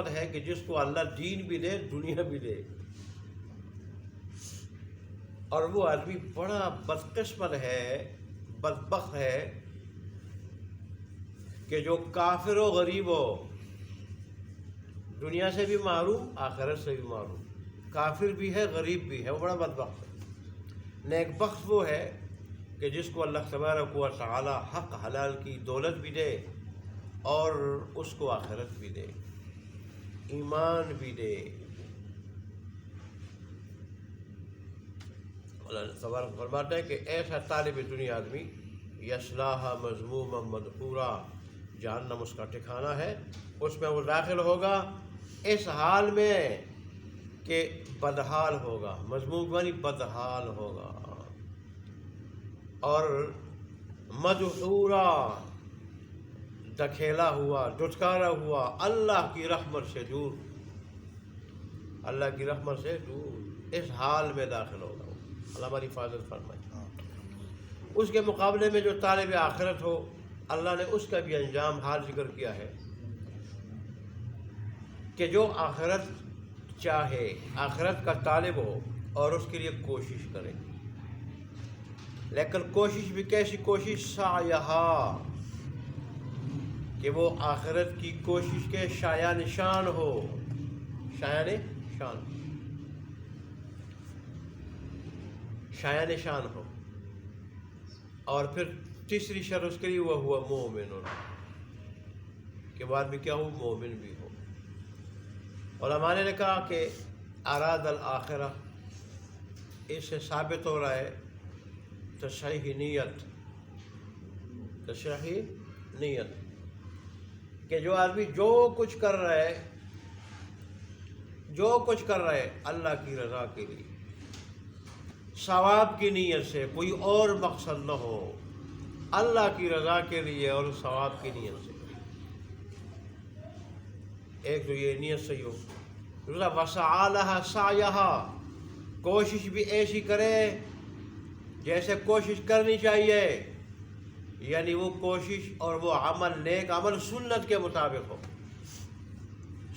ہے کہ جس کو اللہ دین بھی دے دنیا بھی دے، اور وہ آدمی بڑا بدقسمت ہے، بدبخت ہے کہ جو کافر و غریب ہو، دنیا سے بھی محروم آخرت سے بھی محروم، کافر بھی ہے غریب بھی ہے، وہ بڑا بدبخت ہے۔ نیک بخت وہ ہے کہ جس کو اللہ تبارک و تعالی حق حلال کی دولت بھی دے اور اس کو آخرت بھی دے، ایمان بھی دے۔ اللہ تبارک فرماتا ہے کہ ایسا طالب دنیا آدمی یصلاھا مذموما مدحورا، جہنم اس کا ٹھکانہ ہے، اس میں وہ داخل ہوگا اس حال میں کہ بدحال ہوگا، مذموم یعنی بدحال ہوگا، اور مدحورا دکھیلا ہوا، دھتکارا ہوا، اللہ کی رحمت سے دور، اللہ کی رحمت سے دور، اس حال میں داخل ہوگا۔ اللہ ہماری حفاظت فرمائے۔ اس کے مقابلے میں جو طالب آخرت ہو، اللہ نے اس کا بھی انجام حال ذکر کیا ہے کہ جو آخرت چاہے، آخرت کا طالب ہو اور اس کے لیے کوشش کرے، لیکن کوشش بھی کیسی کوشش؟ سعیہا، کہ وہ آخرت کی کوشش کے شایع نشان ہو، شایع نشان ہو۔ اور پھر تیسری شرط اس کے لیے وہ ہوا مومن، کہ بعد میں کیا ہو؟ مومن بھی ہو۔ علماء نے کہا کہ اراد الآخرہ، اس سے ثابت ہو رہا ہے تصحیح نیت، کہ جو آدمی جو کچھ کر رہا ہے اللہ کی رضا کے لیے، ثواب کی نیت سے، کوئی اور مقصد نہ ہو، اللہ کی رضا کے لیے اور ثواب کی نیت سے، ایک تو یہ نیت صحیح ہو۔ دوسرا وسعی لہا سعیہا، کوشش بھی ایسی کرے جیسے کوشش کرنی چاہیے، یعنی وہ کوشش اور وہ عمل، نیک عمل سنت کے مطابق ہو،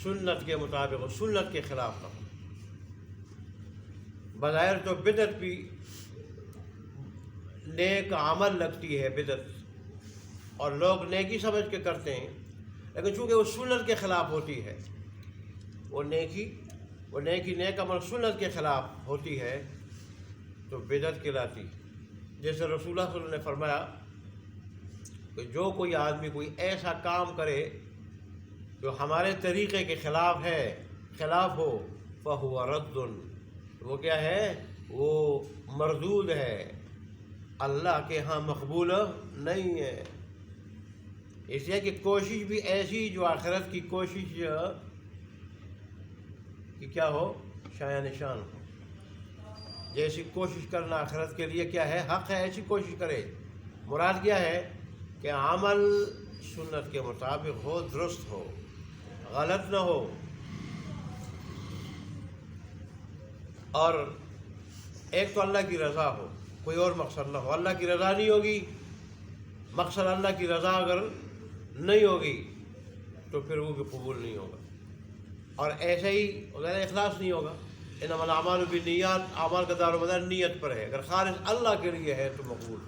سنت کے خلاف نہ ہو۔ بظاہر تو بدعت بھی نیک عمل لگتی ہے بدعت، اور لوگ نیکی سمجھ کے کرتے ہیں، لیکن چونکہ وہ سنت کے خلاف ہوتی ہے، وہ نیک عمل سنت کے خلاف ہوتی ہے تو بدعت کہلاتی۔ جیسے رسول اللہ صلی اللہ علیہ وسلم نے فرمایا کہ جو کوئی آدمی کوئی ایسا کام کرے جو ہمارے طریقے کے خلاف ہو فہو رد، وہ کیا ہے؟ وہ مردود ہے، اللہ کے ہاں مقبول نہیں ہے۔ اس لیے کہ کوشش بھی ایسی جو آخرت کی کوشش کہ کیا ہو؟ شایع نشان ہو۔ جیسی کوشش کرنا آخرت کے لیے کیا ہے؟ حق ہے، ایسی کوشش کرے۔ مراد کیا ہے؟ کہ عمل سنت کے مطابق ہو، درست ہو، غلط نہ ہو۔ اور ایک تو اللہ کی رضا ہو، کوئی اور مقصد نہ ہو۔ اللہ کی رضا نہیں ہوگی، مقصد اللہ کی رضا اگر نہیں ہوگی تو پھر وہ بھی قبول نہیں ہوگا، اور ایسے ہی غیر اخلاص نہیں ہوگا۔ انما الاعمال بالنیات، اعمال کا دار و مدار نیت پر ہے، اگر خالص اللہ کے لیے ہے تو مقبول،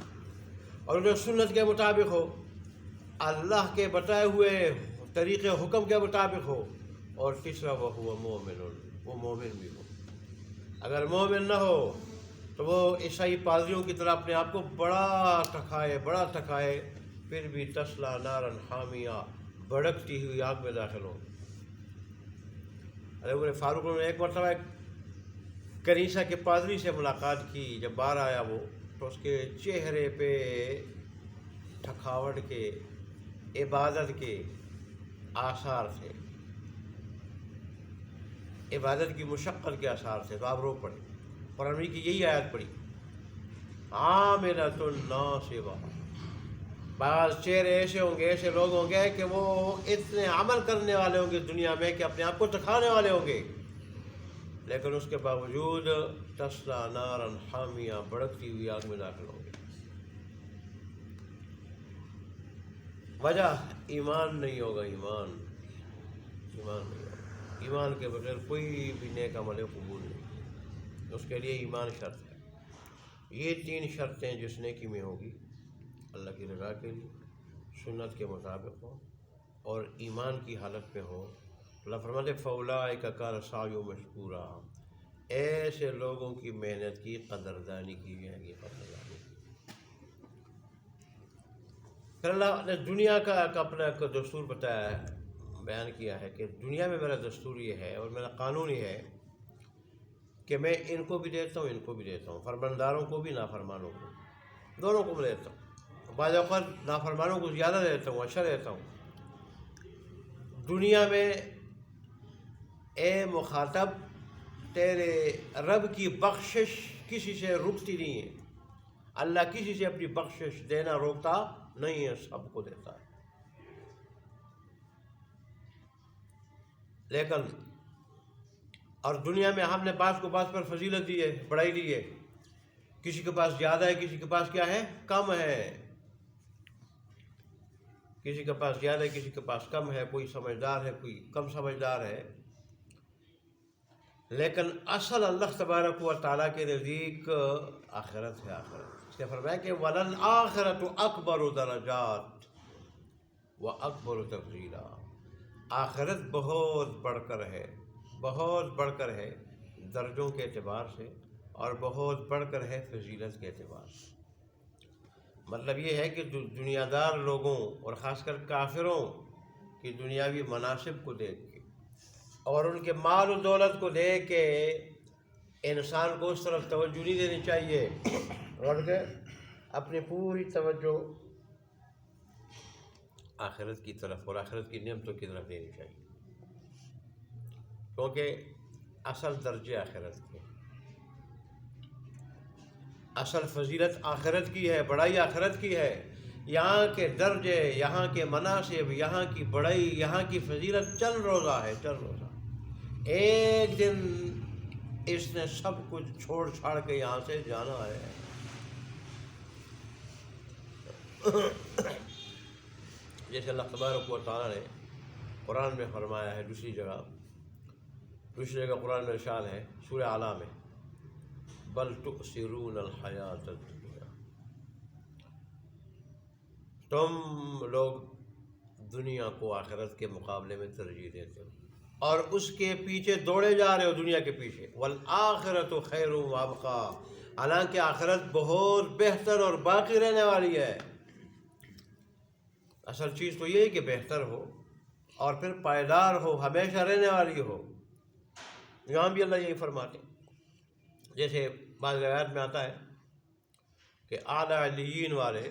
اور جو سنت کے مطابق ہو، اللہ کے بتائے ہوئے طریقے حکم کے مطابق ہو، اور تیسرا وہ ہوا مومن، وہ مومن بھی ہو۔ اگر مومن نہ ہو تو وہ عیسائی پادریوں کی طرح اپنے آپ کو بڑا تھکائے، پھر بھی تسلا نارن حامیہ، بھڑکتی ہوئی آگ میں داخل ہو۔ حضرت فاروق نے ایک مرتبہ ایک کنیسہ کے پادری سے ملاقات کی، جب باہر آیا وہ تو اس کے چہرے پہ تھکاوٹ کے، عبادت کے آثار تھے، عبادت کی مشقت کے آثار تھے، تو آپ رو پڑے۔ قرآن کی یہی آیت پڑھی، عاملۃ ناصبہ۔ بعض چہرے ایسے ہوں گے، ایسے لوگ ہوں گے کہ وہ اتنے عمل کرنے والے ہوں گے دنیا میں کہ اپنے آپ کو تکھانے والے ہوں گے، لیکن اس کے باوجود تسلا نارن حامیہ، بھڑکتی ہوئی آگ میں داخل ہوں گے۔ وجہ ایمان نہیں ہوگا، ایمان نہیں ہوگا۔ ایمان کے بغیر کوئی بھی نیک عمل قبول نہیں، اس کے لیے ایمان شرط ہے۔ یہ 3 شرطیں جس نیکی میں ہوگی اللہ کی رضا کے لیے، سنت کے مطابق ہو اور ایمان کی حالت میں ہو، اللہ فرماتے فَأُولَٰئِکَ کَانَ سَعْیُهُم مَشْکُورًا، ایسے لوگوں کی محنت کی قدردانی کی جائے گی، قدردانی۔ پھر اللہ نے دنیا کا ایک اپنا ایک دستور بتایا ہے، بیان کیا ہے کہ دنیا میں میرا دستور یہ ہے اور میرا قانون یہ ہے کہ میں ان کو بھی دیتا ہوں، ان کو بھی دیتا ہوں، فرمانداروں کو بھی نافرمانوں کو، دونوں کو میں دیتا ہوں۔ بعض اوقات نافرمانوں کو زیادہ دیتا ہوں، اچھا دیتا ہوں۔ دنیا میں اے مخاطب تیرے رب کی بخشش کسی سے رکتی نہیں ہے، اللہ کسی سے اپنی بخشش دینا روکتا نہیں ہے، سب کو دیتا ہے۔ لیکن اور دنیا میں ہم نے بعض کو بعض پر فضیلت دی ہے، بڑائی دی ہے، کسی کے پاس زیادہ ہے، کسی کے پاس کیا ہے، کم ہے، کسی کے پاس زیادہ ہے، کسی کے پاس کم ہے، کوئی سمجھدار ہے، کوئی کم سمجھدار ہے، لیکن اصل اللہ تبارک و تعالیٰ کے نزدیک آخرت ہے۔ آخرت اس نے فرمایا کہ وَلَلْآخِرَةُ أَكْبَرُ دَرَجَاتٍ وَأَكْبَرُ تَفْضِيلًا، آخرت بہت بڑھ کر ہے، بہت بڑھ کر ہے درجوں کے اعتبار سے، اور بہت بڑھ کر ہے فضیلت کے اعتبار سے۔ مطلب یہ ہے کہ دنیا دار لوگوں اور خاص کر کافروں کی دنیاوی مناصب کو دیکھ کے اور ان کے مال و دولت کو دیکھ کے انسان کو اس طرف توجہ نہیں دینی چاہیے، بلکہ اپنی پوری توجہ آخرت کی طرف اور آخرت کی نعمتوں کی طرف دینی چاہیے، کیونکہ اصل درجے آخرت کے، اصل فضیلت آخرت کی ہے، بڑائی آخرت کی ہے۔ یہاں کے درجے، یہاں کے مناصب، یہاں کی بڑائی، یہاں کی فضیلت چند روزہ ہے، چند روزہ۔ ایک دن اس نے سب کچھ چھوڑ چھاڑ کے یہاں سے جانا ہے۔ جیسے اللہ تبارک و تعالیٰ نے قرآن میں فرمایا ہے، دوسری جگہ قرآن میں ارشاد ہے سورہ اعلیٰ میں، بل تؤثرون الحیات الدنیا، تم لوگ دنیا کو آخرت کے مقابلے میں ترجیح دیتے ہو اور اس کے پیچھے دوڑے جا رہے ہو، دنیا کے پیچھے۔ والآخرۃ خیر وابقیٰ، حالانکہ آخرت بہت بہتر اور باقی رہنے والی ہے۔ اصل چیز تو یہ ہے کہ بہتر ہو اور پھر پائیدار ہو، ہمیشہ رہنے والی ہو۔ یہاں بھی اللہ یہی فرماتے ہیں، جیسے بعض روایات میں آتا ہے کہ اعلیٰ علیین والے،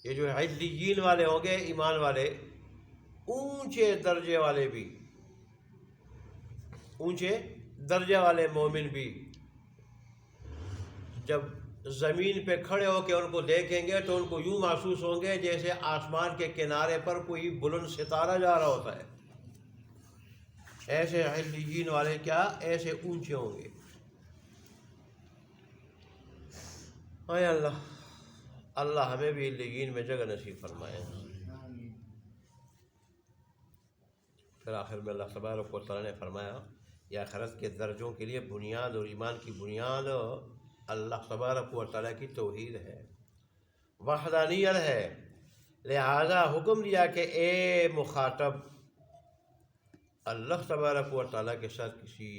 یہ جو علیین والے ہوں گے، ایمان والے، اونچے درجے والے بھی، اونچے درجے والے مومن بھی، جب زمین پہ کھڑے ہو کے ان کو دیکھیں گے تو ان کو یوں محسوس ہوں گے جیسے آسمان کے کنارے پر کوئی بلند ستارہ جا رہا ہوتا ہے۔ ایسے علیین والے کیا ایسے اونچے ہوں گے۔ اے اللہ، اللہ ہمیں بھی علیین میں جگہ نصیب فرمائے۔ پھر آخر میں اللہ تبارک و تعالیٰ نے فرمایا یہ آخرت کے درجوں کے لیے بنیاد اور ایمان کی بنیاد اللہ تبارک و تعالیٰ کی توحید ہے، وحدانیت ہے۔ لہذا حکم دیا کہ اے مخاطب، اللہ تبارک و تعالیٰ کے ساتھ کسی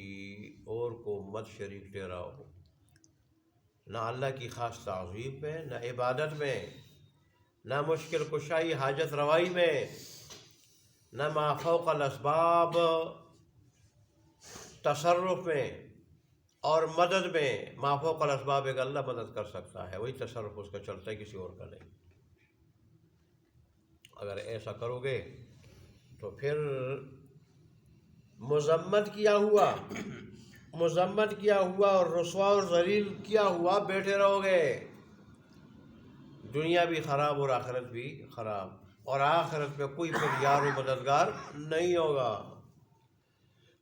اور کو مت شریک ٹھہراؤ، نہ اللہ کی خاص تعظیم میں، نہ عبادت میں، نہ مشکل کشائی حاجت روائی میں، نہ ما فوق الاسباب تصرف میں، اور مدد میں۔ ما فوق الاسباب ایک اللہ مدد کر سکتا ہے، وہی تصرف اس کا چلتا ہے، کسی اور کا نہیں۔ اگر ایسا کرو گے تو پھر مذمت کیا ہوا اور رسوا اور ذلیل کیا ہوا بیٹھے رہو گے، دنیا بھی خراب اور آخرت بھی خراب، اور آخرت میں کوئی پھر یار و مددگار نہیں ہوگا۔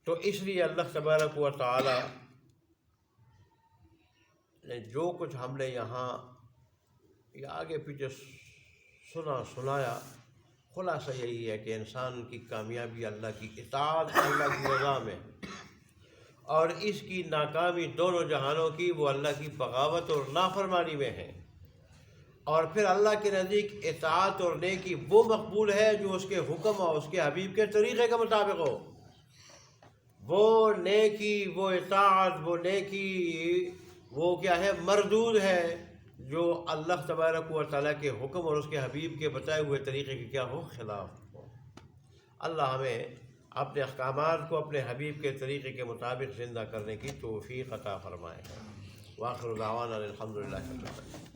تو اس لیے اللہ تبارک و تعالی نے جو کچھ ہم نے یہاں یا آگے پیچھے سنایا، خلاصہ یہی ہے کہ انسان کی کامیابی اللہ کی اطاعت، اللہ کی رضا میں، اور اس کی ناکامی دونوں جہانوں کی وہ اللہ کی بغاوت اور نافرمانی میں ہے۔ اور پھر اللہ کے نزدیک اطاعت اور نیکی وہ مقبول ہے جو اس کے حکم اور اس کے حبیب کے طریقے کے مطابق ہو۔ وہ نیکی، وہ اطاعت، وہ نیکی، وہ کیا ہے، مردود ہے جو اللہ تبارک و تعالیٰ کے حکم اور اس کے حبیب کے بتائے ہوئے طریقے کے کیا ہو، خلاف ہو۔ اللہ ہمیں اپنے احکامات کو اپنے حبیب کے طریقے کے مطابق زندہ کرنے کی توفیق عطا فرمائے۔ وآخر دعوانا الحمدللہ رب العالمین۔